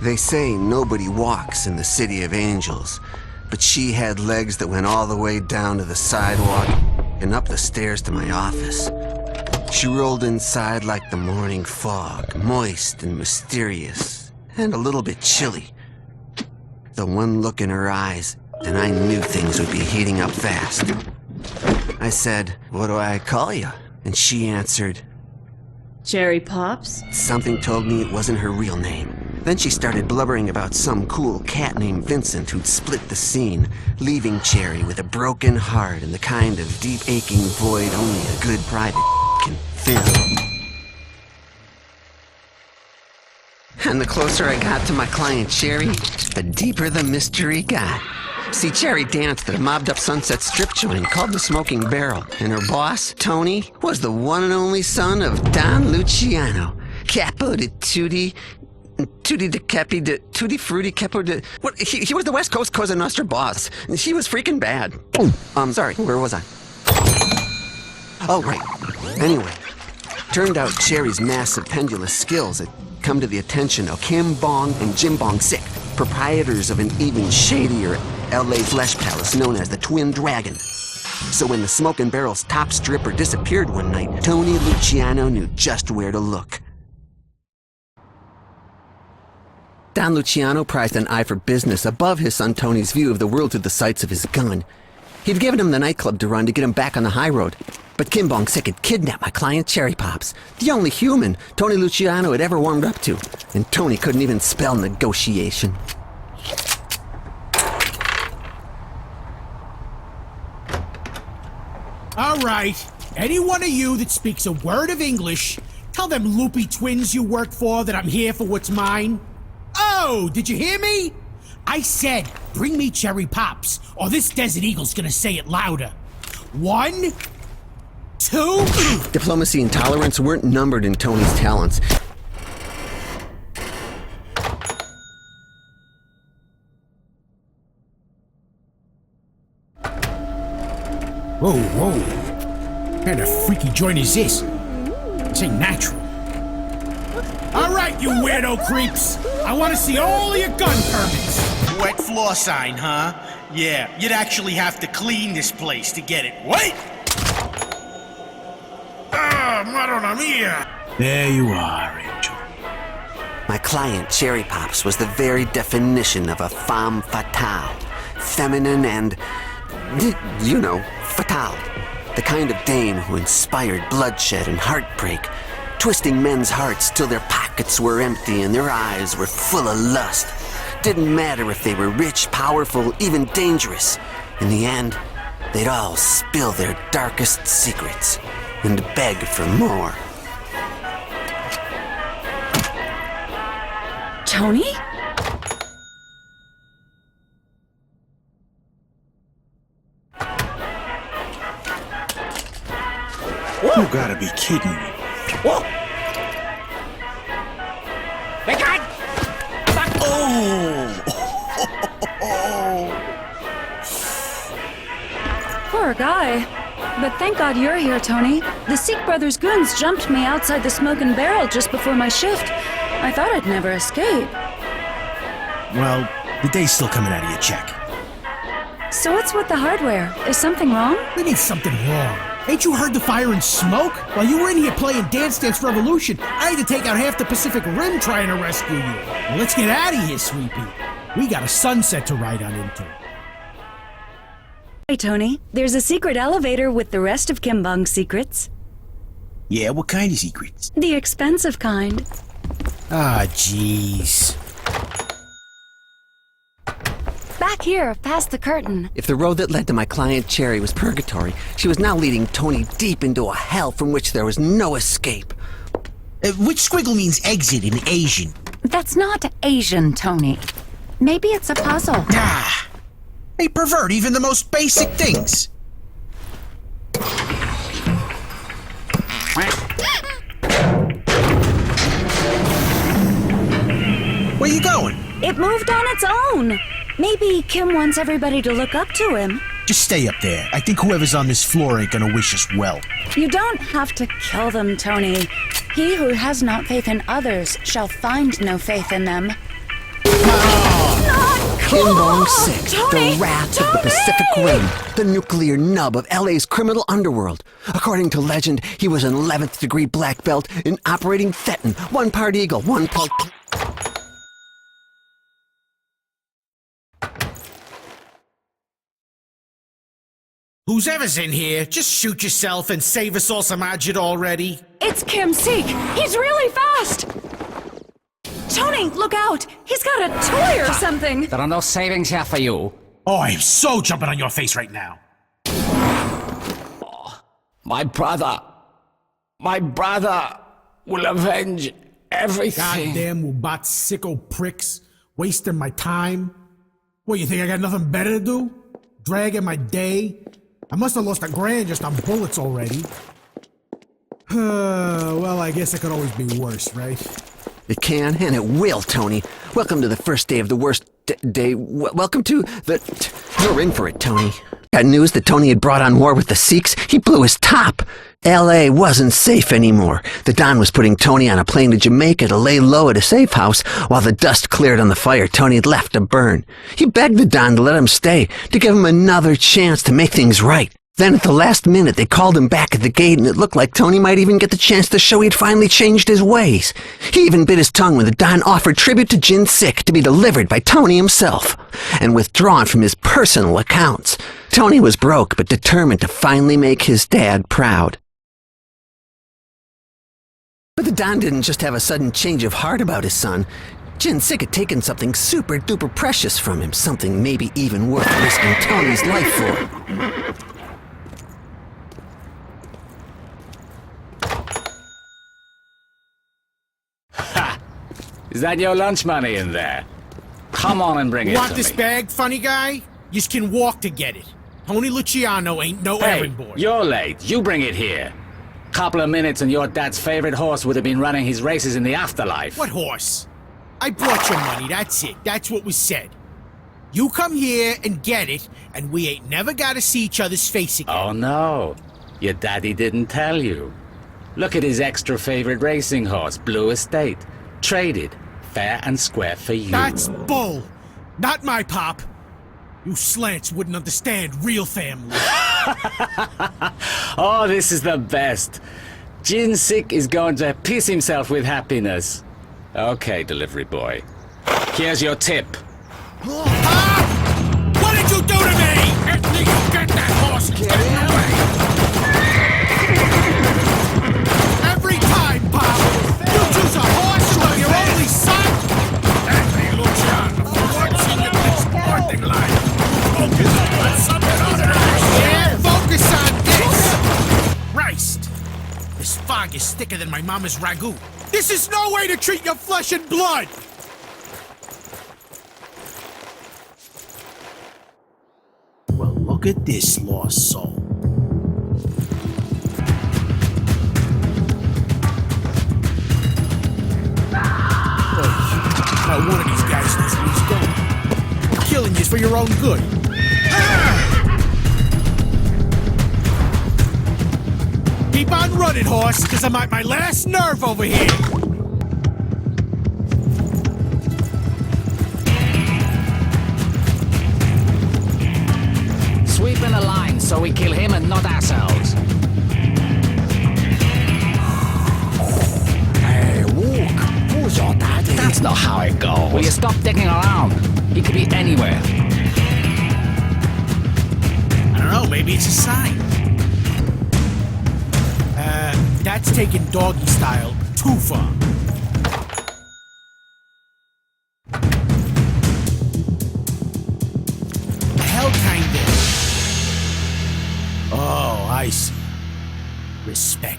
They say nobody walks in the City of Angels, but she had legs that went all the way down to the sidewalk and up the stairs to my office. She rolled inside like the morning fog, moist and mysterious, and a little bit chilly. The one look in her eyes, and I knew things would be heating up fast. I said, "What do I call you?" And she answered, Cherry Pops? Something told me it wasn't her real name. Then she started blubbering about some cool cat named Vincent who'd split the scene, leaving Cherry with a broken heart and the kind of deep aching void only a good private can fill. And the closer I got to my client Cherry, the deeper the mystery got. See, Cherry danced at a mobbed-up Sunset Strip joint called the Smoking Barrel, and her boss, Tony, was the one and only son of Don Luciano, capo de tutti, tutti de capi de tutti frutti capo de... What? He was the West Coast Cosa Nostra boss, and he was freaking bad. Sorry, where was I? Oh, right. Anyway, turned out Cherry's massive pendulous skills had come to the attention of Kim Bong and Jim Bong Sik, proprietors of an even shadier LA flesh palace known as the Twin Dragon. So when the Smoking Barrel's top stripper disappeared one night, Tony Luciano knew just where to look. Don Luciano prized an eye for business above his son Tony's view of the world through the sights of his gun. He'd given him the nightclub to run to get him back on the high road. But Kim Bong Sik had kidnapped my client Cherry Pops, the only human Tony Luciano had ever warmed up to. And Tony couldn't even spell negotiation. All right, any one of you that speaks a word of English, tell them loopy twins you work for that I'm here for what's mine. Oh, did you hear me? I said, bring me Cherry Pops, or this Desert Eagle's gonna say it louder. 1, 2... Diplomacy and tolerance weren't numbered in Tony's talents. Whoa, whoa. What kind of freaky joint is this? This ain't natural. All right, you weirdo creeps. I want to see all your gun permits. Wet floor sign, huh? Yeah, you'd actually have to clean this place to get it. Wait! Ah, Madonna mia! There you are, Angel. My client, Cherry Pops, was the very definition of a femme fatale. Feminine and, you know, fatale. The kind of dame who inspired bloodshed and heartbreak, twisting men's hearts till their pockets were empty and their eyes were full of lust. Didn't matter if they were rich, powerful, even dangerous. In the end, they'd all spill their darkest secrets and beg for more. Tony? You gotta be kidding me. Whoa! My God! Poor guy. But thank God you're here, Tony. The Sikh brothers' goons jumped me outside the Smoking Barrel just before my shift. I thought I'd never escape. Well, the day's still coming out of your check. So what's with the hardware? Is something wrong? We need something wrong. Ain't you heard the fire and smoke? While you were in here playing Dance Dance Revolution, I had to take out half the Pacific Rim trying to rescue you. Well, let's get out of here, Sweepy. We got a sunset to ride on into. Hey, Tony. There's a secret elevator with the rest of Kim Bong's secrets. Yeah, what kind of secrets? The expensive kind. Ah, jeez. Back here, past the curtain. If the road that led to my client Cherry was purgatory, she was now leading Tony deep into a hell from which there was no escape. Which squiggle means exit in Asian? That's not Asian, Tony. Maybe it's a puzzle. Ah! They pervert even the most basic things. Where you going? It moved on its own. Maybe Kim wants everybody to look up to him. Just stay up there. I think whoever's on this floor ain't gonna wish us well. You don't have to kill them, Tony. He who has not faith in others shall find no faith in them. Kimbong 6, Tony! the wrath of the Pacific Rim, the nuclear nub of LA's criminal underworld. According to legend, he was an 11th degree black belt in operating Thetan, one part eagle, one part... Whoever's in here, just shoot yourself and save us all some agit already. It's Kim Seek. He's really fast. Tony, look out. He's got a toy or something. There are no savings here for you. Oh, I'm so jumping on your face right now. My brother will avenge everything. Goddamn Wubat sicko pricks, wasting my time. What, you think I got nothing better to do? Dragging my day? I must have lost $1,000 just on bullets already. Well, I guess it could always be worse, right? It can, and it will, Tony. Welcome to the first day of the worst day. Welcome to the... You're in for it, Tony. Got news that Tony had brought on war with the Sikhs? He blew his top. L.A. wasn't safe anymore. The Don was putting Tony on a plane to Jamaica to lay low at a safe house. While the dust cleared on the fire Tony had left to burn. He begged the Don to let him stay, to give him another chance to make things right. Then at the last minute, they called him back at the gate, and it looked like Tony might even get the chance to show he'd finally changed his ways. He even bit his tongue when the Don offered tribute to Jin Sik to be delivered by Tony himself, and withdrawn from his personal accounts. Tony was broke, but determined to finally make his dad proud. But the Don didn't just have a sudden change of heart about his son. Jin Sik had taken something super-duper precious from him, something maybe even worth risking Tony's life for. Is that your lunch money in there? Come on and bring it Want to this me. bag, funny guy? You can walk to get it. Tony Luciano ain't no Hey, errand boy. you're late. You bring it here. Couple of minutes and your dad's favorite horse would have been running his races in the afterlife. What horse? I brought your money, that's it. That's what was said. You come here and get it, and we ain't never gotta see each other's face again. Oh no, your daddy didn't tell you. Look at his extra favorite racing horse, Blue Estate. Traded, fair and square for you. That's bull. Not my pop. You slants wouldn't understand real family. Oh, this is the best. Jin Sik is going to piss himself with happiness. Okay, delivery boy. Here's your tip. Ah! What did you do to me? At least get that horse away. Every time, Pop, you choose a horse from your only son. Anthony Luciano, what's in your sporting life? Focus on something other. Yeah, focus on this. Christ, this fog is thicker than my mama's ragu. This is no way to treat your flesh and blood. Well, look at this, lost soul. Now one of these guys knows where he's going. I'm killing you for your own good. Keep on running, horse, because I'm at my last nerve over here. Sweep in a line so we kill him and not ourselves. Hey, walk. Who's your daddy? That's not how it goes. Will you stop digging around? He could be anywhere. I don't know, maybe it's a sign. That's taking doggy style too far. Hell kind of. Oh, I see. Respect.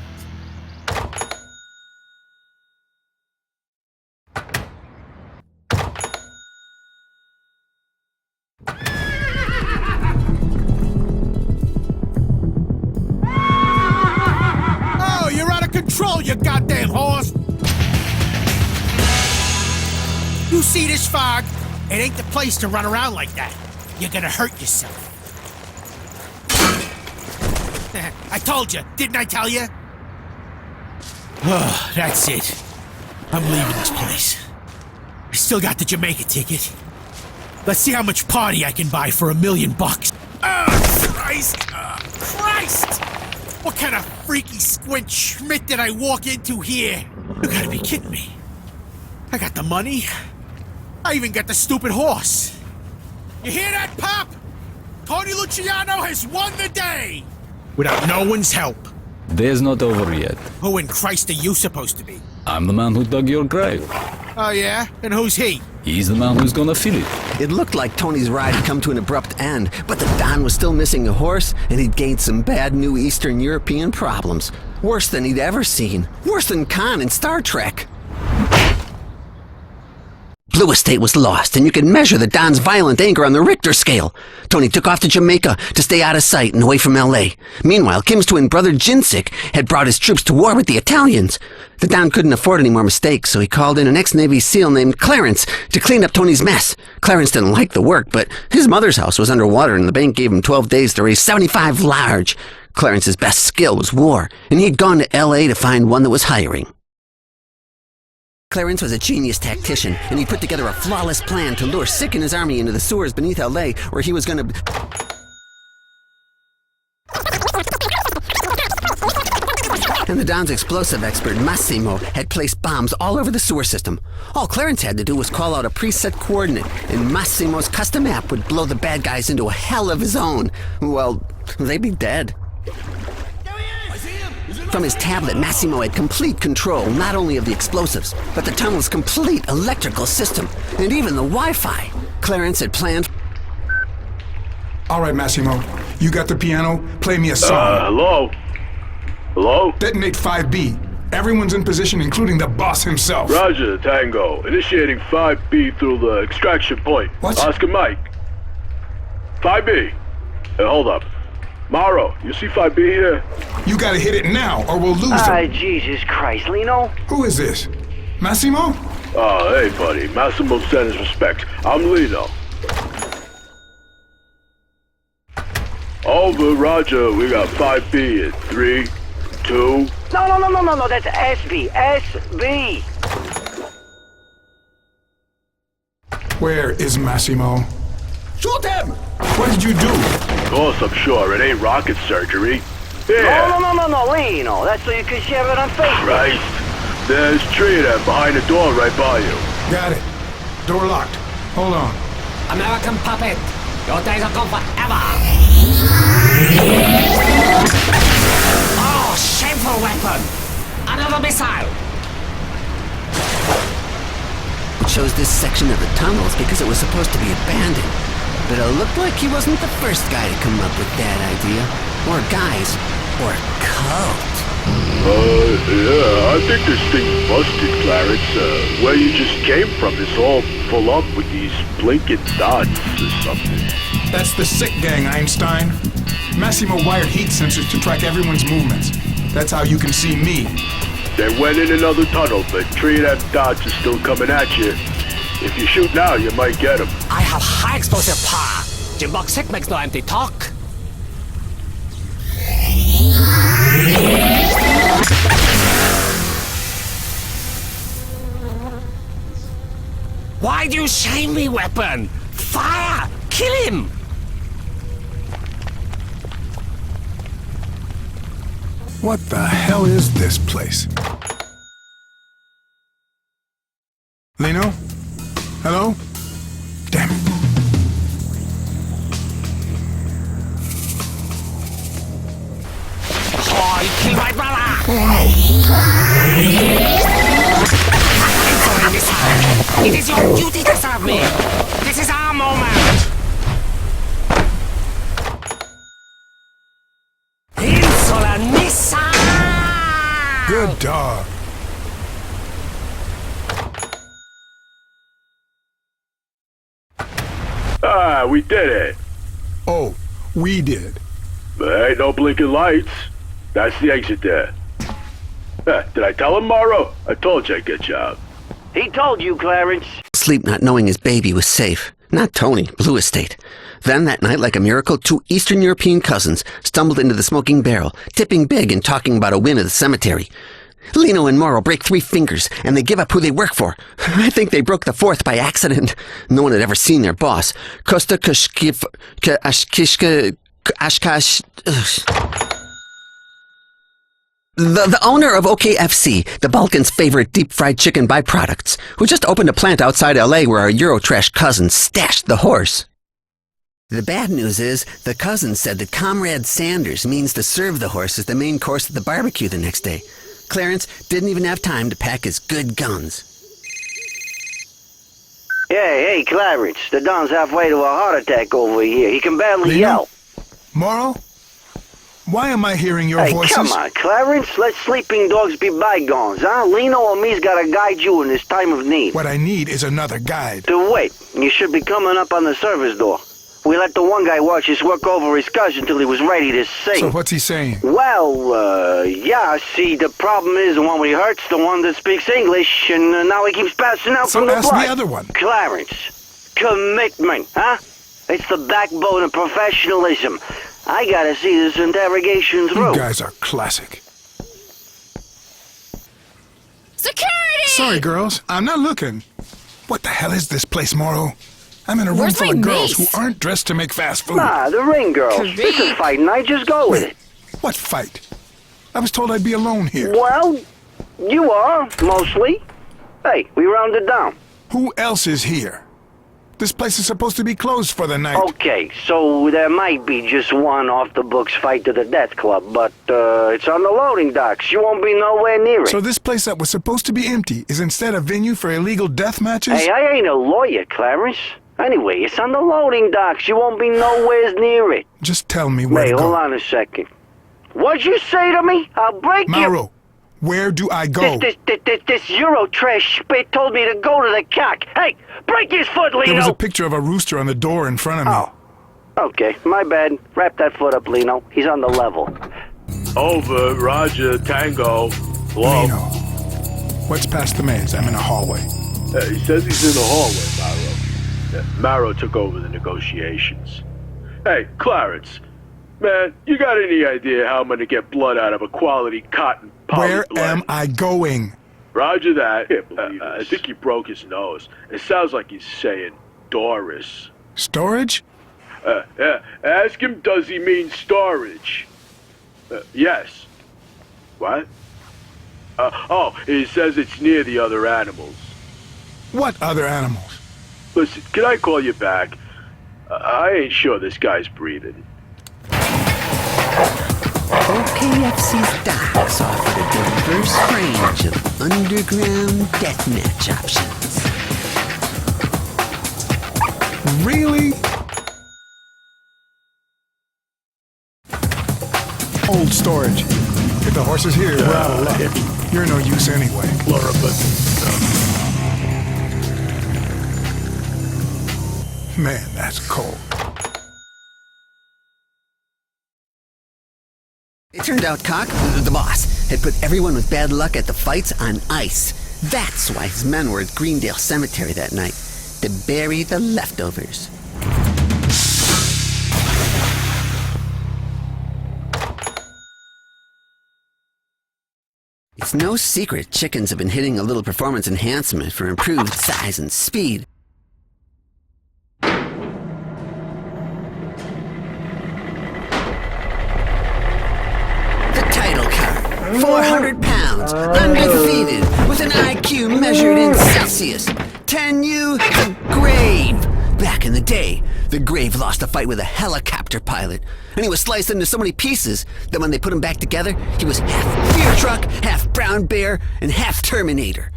Oh, you're out of control, you goddamn horse! You see this fog? It ain't the place to run around like that. You're gonna hurt yourself. I told you, didn't I tell you? Oh, that's it. I'm leaving this place. I still got the Jamaica ticket. Let's see how much party I can buy for $1 million. Oh, Christ! Christ! What kind of freaky squint Schmidt did I walk into here? You gotta be kidding me. I got the money. I even got the stupid horse. You hear that, Pop? Tony Luciano has won the day! Without no one's help. Day's not over yet. Who in Christ are you supposed to be? I'm the man who dug your grave. Oh yeah? And who's he? He's the man who's gonna fill it. It looked like Tony's ride had come to an abrupt end, but the Don was still missing a horse, and he'd gained some bad new Eastern European problems. Worse than he'd ever seen. Worse than Khan in Star Trek. Blue Estate was lost, and you could measure the Don's violent anger on the Richter scale. Tony took off to Jamaica to stay out of sight and away from L.A. Meanwhile, Kim's twin brother Jinsik had brought his troops to war with the Italians. The Don couldn't afford any more mistakes, so he called in an ex-Navy SEAL named Clarence to clean up Tony's mess. Clarence didn't like the work, but his mother's house was underwater, and the bank gave him 12 days to raise 75 large. Clarence's best skill was war, and he'd gone to L.A. to find one that was hiring. Clarence was a genius tactician, and he put together a flawless plan to lure Sick and his army into the sewers beneath L.A., where he was gonna... And the Don's explosive expert, Massimo, had placed bombs all over the sewer system. All Clarence had to do was call out a preset coordinate, and Massimo's custom app would blow the bad guys into a hell of his own. Well, they'd be dead. From his tablet, Massimo had complete control not only of the explosives, but the tunnel's complete electrical system, and even the Wi-Fi. Clarence had planned... All right, Massimo. You got the piano? Play me a song. Hello? Hello? Detonate 5B. Everyone's in position, including the boss himself. Roger, Tango. Initiating 5B through the extraction point. What? Oscar Mike. 5B. Hey, hold up. Mauro, you see 5B here? You gotta hit it now, or we'll lose them. Jesus Christ, Lino? Who is this? Massimo? Oh, hey, buddy. Massimo sent his respects. I'm Lino. Over, Roger. We got 5B at 3, 2... No, that's SB. SB. Where is Massimo? Shoot him! What did you do? Of course, I'm sure. It ain't rocket surgery. Yeah. No, Lino. That's so you can share it on Facebook. Christ. There's three of them behind the door right by you. Got it. Door locked. Hold on. American puppet, your days are gone forever. Oh, shameful weapon! Another missile! It chose this section of the tunnels because it was supposed to be abandoned. But it looked like he wasn't the first guy to come up with that idea. Or guys. Or cult. Yeah, I think this thing's busted, Clarence. Where you just came from is all full up with these blinking dots or something. That's the sick gang, Einstein. Massimo wired heat sensors to track everyone's movements. That's how you can see me. They went in another tunnel, but three of them dots are still coming at you. If you shoot now, you might get them. I have high explosive power. Jimbox Sick makes no empty talk. Why do you shame me, weapon? Fire! Kill him! What the hell is this place? Lino? Hello? Damn it. Oh, you killed my brother! It is your duty to serve me! This is our moment! Insolent missile! Good dog. Ah, we did it. Oh, we did. There ain't no blinking lights. That's the exit there. Did I tell him, Mauro? I told you I'd get you out. He told you, Clarence. Sleep not knowing his baby was safe. Not Tony, Blue Estate. Then that night, like a miracle, two Eastern European cousins stumbled into the smoking barrel, tipping big and talking about a win at the cemetery. Lino and Morrow break 3 fingers, and they give up who they work for. I think they broke the 4th by accident. No one had ever seen their boss. Costa Kashkif... Ashkishka... Ashkash... The owner of OKFC, the Balkans' favorite deep-fried chicken byproducts, who just opened a plant outside L.A. where our Eurotrash cousins stashed the horse. The bad news is, the cousin said that Comrade Sanders means to serve the horse as the main course at the barbecue the next day. Clarence didn't even have time to pack his good guns. Hey, Clarence, the Don's halfway to a heart attack over here. He can barely Lino? yell. Morrow? Why am I hearing your Hey, voices? come on, Clarence. Let sleeping dogs be bygones, huh? Lino or me's gotta guide you in this time of need. What I need is another guide. To wait. You should be coming up on the service door. We let the one guy watch us work over his cousin till he was ready to sing. So what's he saying? Well, yeah, see, the problem is the one we hurt's the one that speaks English, and now he keeps passing out So from the ask blood. the other one. Clarence, commitment, huh? It's the backbone of professionalism. I gotta see this interrogation through. You guys are classic. Security! Sorry, girls. I'm not looking. What the hell is this place, Morrow? I'm in a room Where's full my of girls mace? who aren't dressed to make fast food. Nah, the ring girls. This is fight night, just go with it. What fight? I was told I'd be alone here. Well, you are, mostly. Hey, we rounded down. Who else is here? This place is supposed to be closed for the night. Okay, so there might be just one off-the-books fight to the death club, but it's on the loading docks. You won't be nowhere near it. So this place that was supposed to be empty is instead a venue for illegal death matches? Hey, I ain't a lawyer, Clarence. Anyway, it's on the loading docks. You won't be nowhere near it. Just tell me where Wait, to go. hold on a second. What'd you say to me? I'll break you. Mauro, where do I go? This Eurotrash spit told me to go to the cock. Hey, break his foot, Lino. There was a picture of a rooster on the door in front of me. Oh, okay, my bad. Wrap that foot up, Lino. He's on the level. Over, Roger, Tango. Hello? Lino, what's past the maze? I'm in a hallway. He says he's in the hallway, Mauro. Mauro took over the negotiations. Hey, Clarence. Man, you got any idea how I'm gonna get blood out of a quality cotton poly Where blend? am I going? Roger that. I think he broke his nose. It sounds like he's saying Doris. Storage? Ask him, does he mean storage? Yes. What? He says it's near the other animals. What other animals? Listen, can I call you back? I ain't sure this guy's breathing. OKFC's docks offered a diverse range of underground deathmatch options. Really? Old storage. If the horse is here, we're out of luck. You're no use anyway. Man, that's cold. It turned out Cock, the boss, had put everyone with bad luck at the fights on ice. That's why his men were at Greendale Cemetery that night, to bury the leftovers. It's no secret chickens have been hitting a little performance enhancement for improved size and speed. The title card, 400 pounds, undefeated, with an IQ measured in Celsius. 10U, the Grave. Back in the day, the Grave lost a fight with a helicopter pilot, and he was sliced into so many pieces that when they put him back together, he was half beer truck, half brown bear, and half Terminator.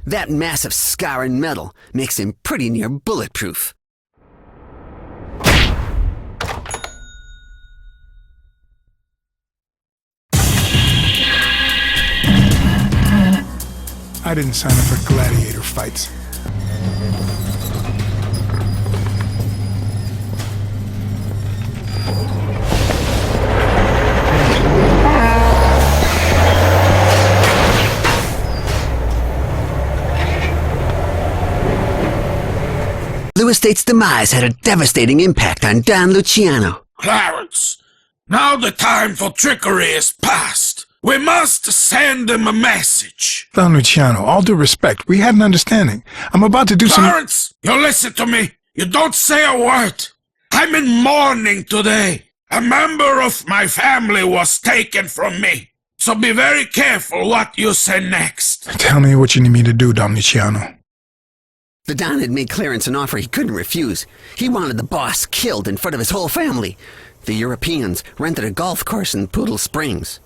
That massive scar in metal makes him pretty near bulletproof. I didn't sign up for gladiator fights. Lewis State's demise had a devastating impact on Don Luciano. Clarence, now the time for trickery is past. We must send him a message. Don Luciano, all due respect, we had an understanding. I'm about to do Clarence, you listen to me. You don't say a word. I'm in mourning today. A member of my family was taken from me. So be very careful what you say next. Tell me what you need me to do, Don Luciano. The Don had made Clarence an offer he couldn't refuse. He wanted the boss killed in front of his whole family. The Europeans rented a golf course in Poodle Springs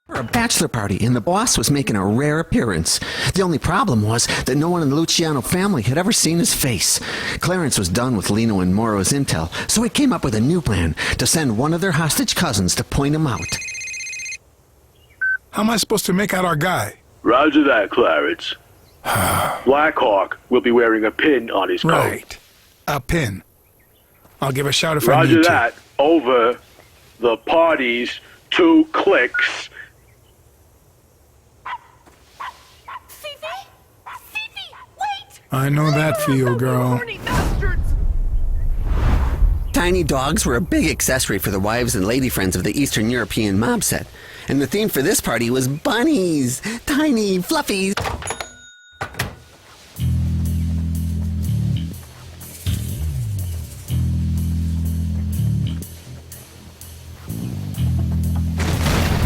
for a bachelor party, and the boss was making a rare appearance. The only problem was that no one in the Luciano family had ever seen his face. Clarence was done with Lino and Moro's intel, so he came up with a new plan to send one of their hostage cousins to point him out. How am I supposed to make out our guy? Roger that, Clarence. Blackhawk will be wearing a pin on his coat. Right. A pin. I'll give a shout if I need Roger to. that. Over. The party's 2 clicks. I know that feel, girl. Tiny dogs were a big accessory for the wives and lady friends of the Eastern European mob set. And the theme for this party was bunnies. Tiny, fluffy.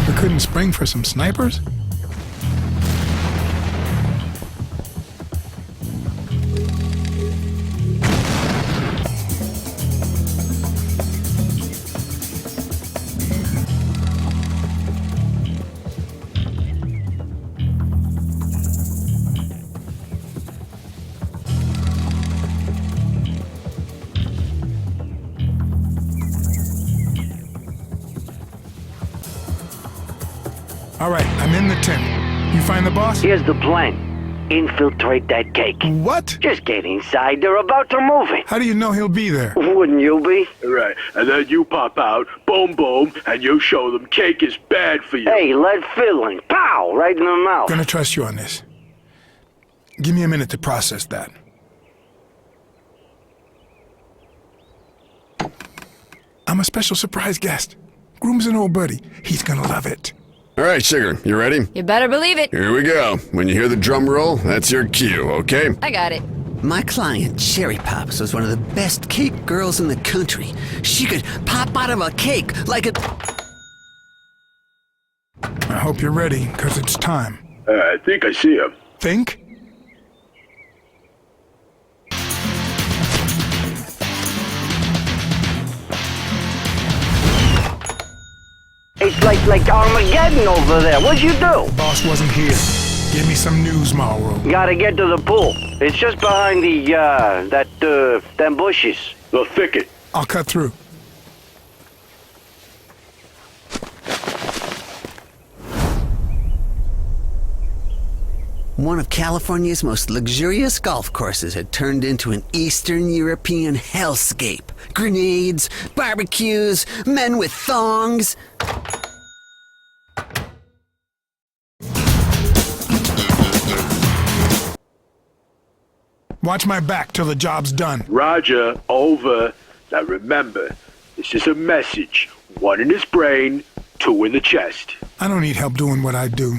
We couldn't spring for some snipers? All right, I'm in the tent. You find the boss? Here's the plan. Infiltrate that cake. What? Just get inside. They're about to move it. How do you know he'll be there? Wouldn't you be? Right. And then you pop out, boom, boom, and you show them cake is bad for you. Hey, lead filling. Pow! Right in the mouth. Gonna trust you on this. Give me a minute to process that. I'm a special surprise guest. Groom's an old buddy. He's gonna love it. All right, Sugar, you ready? You better believe it. Here we go. When you hear the drum roll, that's your cue, okay? I got it. My client, Cherry Pops, was one of the best cake girls in the country. She could pop out of a cake like a... I hope you're ready, because it's time. I think I see him. Think? It's like Armageddon over there. What'd you do? Boss wasn't here. Give me some news, Mauro. Gotta get to the pool. It's just behind the, them bushes. The thicket. I'll cut through. One of California's most luxurious golf courses had turned into an Eastern European hellscape. Grenades, barbecues, men with thongs. Watch my back till the job's done. Roger, over. Now remember, this is a message. 1 in his brain, 2 in the chest. I don't need help doing what I do.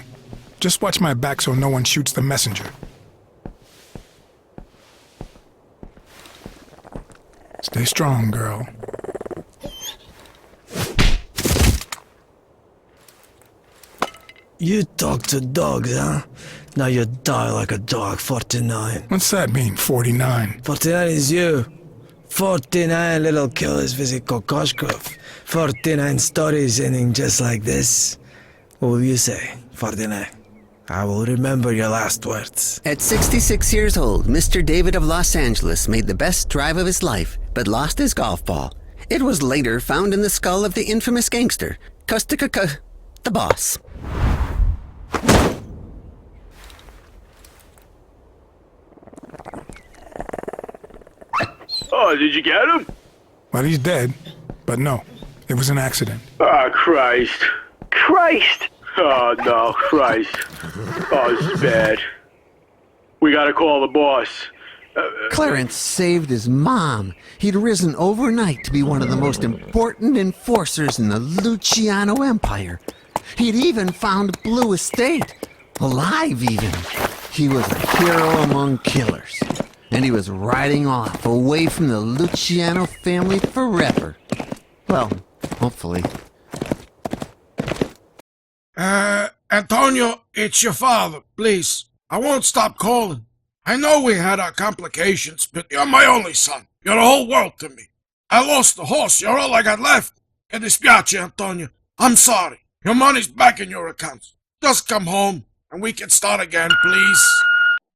Just watch my back so no one shoots the messenger. Stay strong, girl. You talk to dogs, huh? Now you die like a dog, 49. What's that mean, 49? 49 is you. 49 little killers visit Kokoshkov. 49 stories ending just like this. What will you say, 49? I will remember your last words. At 66 years old, Mr. David of Los Angeles made the best drive of his life, but lost his golf ball. It was later found in the skull of the infamous gangster, Kostikaka, the boss. Oh, did you get him? Well, he's dead. But no, it was an accident. Ah, Christ. Christ! Oh, no, Christ. Oh, this is bad. We gotta call the boss. Clarence saved his mom. He'd risen overnight to be one of the most important enforcers in the Luciano Empire. He'd even found Blue Estate. Alive, even. He was a hero among killers. And he was riding off away from the Luciano family forever. Well, hopefully. Antonio, it's your father, please. I won't stop calling. I know we had our complications, but you're my only son. You're the whole world to me. I lost the horse. You're all I got left. E dispiace, Antonio. I'm sorry. Your money's back in your accounts. Just come home, and we can start again, please.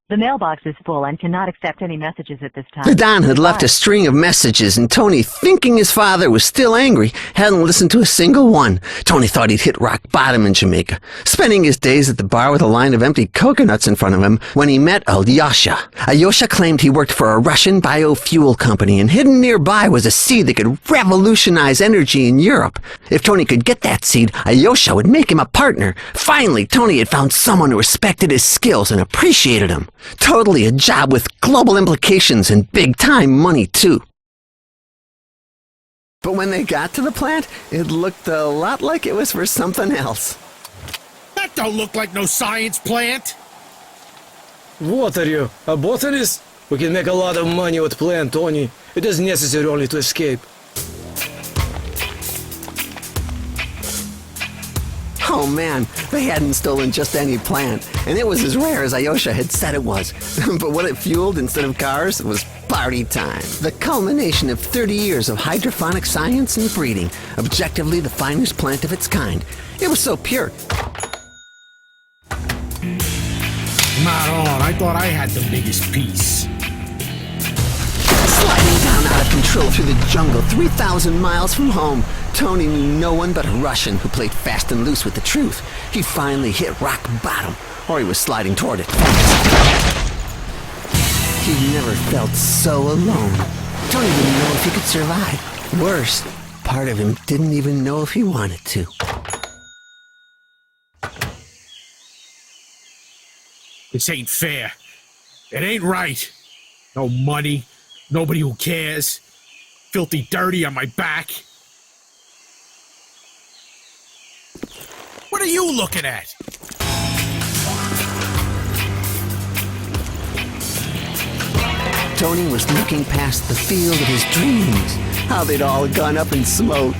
The mailbox is full and cannot accept any messages at this time. The Don had left a string of messages, and Tony, thinking his father was still angry, hadn't listened to a single one. Tony thought he'd hit rock bottom in Jamaica, spending his days at the bar with a line of empty coconuts in front of him when he met Alyosha. Alyosha claimed he worked for a Russian biofuel company, and hidden nearby was a seed that could revolutionize energy in Europe. If Tony could get that seed, Alyosha would make him a partner. Finally, Tony had found someone who respected his skills and appreciated him. Totally a job with global implications and big-time money, too. But when they got to the plant, it looked a lot like it was for something else. That don't look like no science plant. What are you, a botanist? We can make a lot of money with plant, Tony. It is necessary only to escape. Oh man, they hadn't stolen just any plant, and it was as rare as Alyosha had said it was. But what it fueled instead of cars was party time. The culmination of 30 years of hydroponic science and breeding, objectively the finest plant of its kind. It was so pure. Not on, I thought I had the biggest piece. Sliding down out of control through the jungle 3,000 miles from home, Tony knew no one but a Russian who played fast and loose with the truth. He finally hit rock bottom, or he was sliding toward it fast. He never felt so alone. Tony didn't know if he could survive. Worse, part of him didn't even know if he wanted to. This ain't fair. It ain't right. No money, nobody who cares. Filthy dirty on my back. What are you looking at? Tony was looking past the field of his dreams, how they'd all gone up in smoke.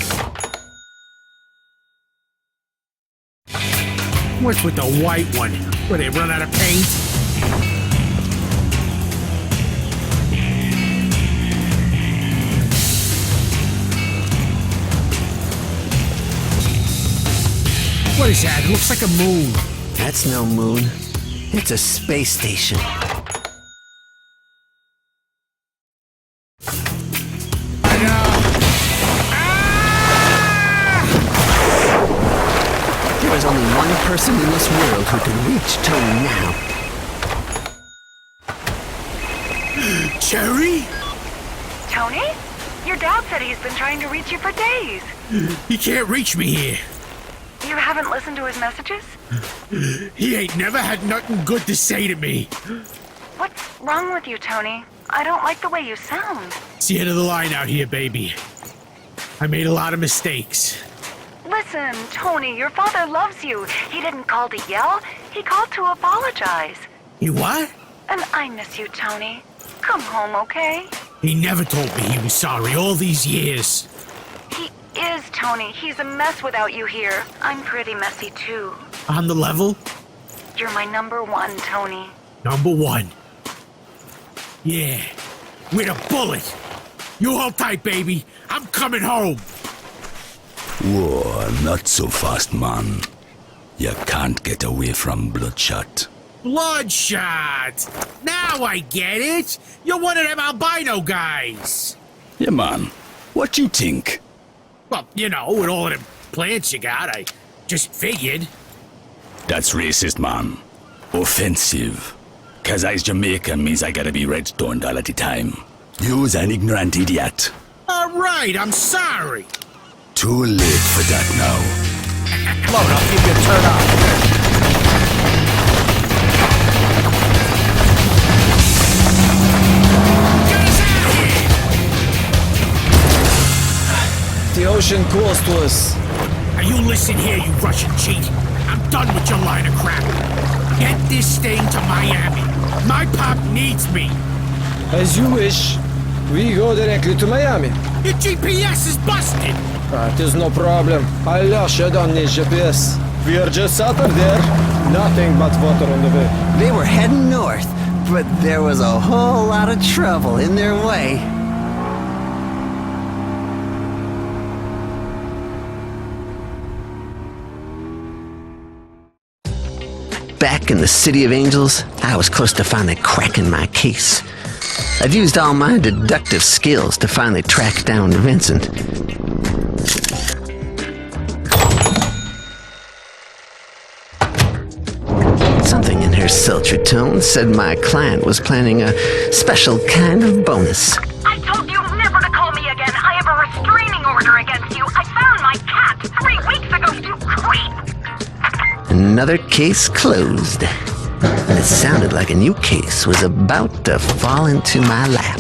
What's with the white one? Where they run out of paint? What is that? It looks like a moon. That's no moon. It's a space station. I know. There was only one person in this world who could reach Tony now. Cherry? Tony? Your dad said he's been trying to reach you for days. He can't reach me here. You haven't listened to his messages? He ain't never had nothing good to say to me. What's wrong with you, Tony? I don't like the way you sound. It's the end of the line out here, baby. I made a lot of mistakes. Listen, Tony, your father loves you. He didn't call to yell. He called to apologize. You what? And I miss you, Tony. Come home, okay? He never told me he was sorry all these years. He is, Tony. He's a mess without you here. I'm pretty messy, too. On the level? You're my number one, Tony. Number one. Yeah. With a bullet. You hold tight, baby. I'm coming home. Whoa, not so fast, man. You can't get away from Bloodshot. Bloodshot! Now I get it! You're one of them albino guys! Yeah, man. What you think? Well, you know, with all of them plants you got, I just figured. That's racist, man. Offensive. 'Cause I's Jamaican means I gotta be red-stoned all at the time. You's an ignorant idiot. Alright, I'm sorry. Too late for that now. Load up, you can turn up. ocean cools to us. Now you listen here, you Russian cheat. I'm done with your line of crap. Get this thing to Miami. My pop needs me. As you wish. We go directly to Miami. Your GPS is busted. It is no problem. I lost it on the GPS. We are just out of there. Nothing but water on the way. They were heading north, but there was a whole lot of trouble in their way. Back in the City of Angels, I was close to finally cracking my case. I'd used all my deductive skills to finally track down Vincent. Something in her sultry tone said my client was planning a special kind of bonus. I told you never to call me again. I have a restraining order against you. I found my cat 3 weeks ago, you creep! Another case closed. It sounded like a new case was about to fall into my lap.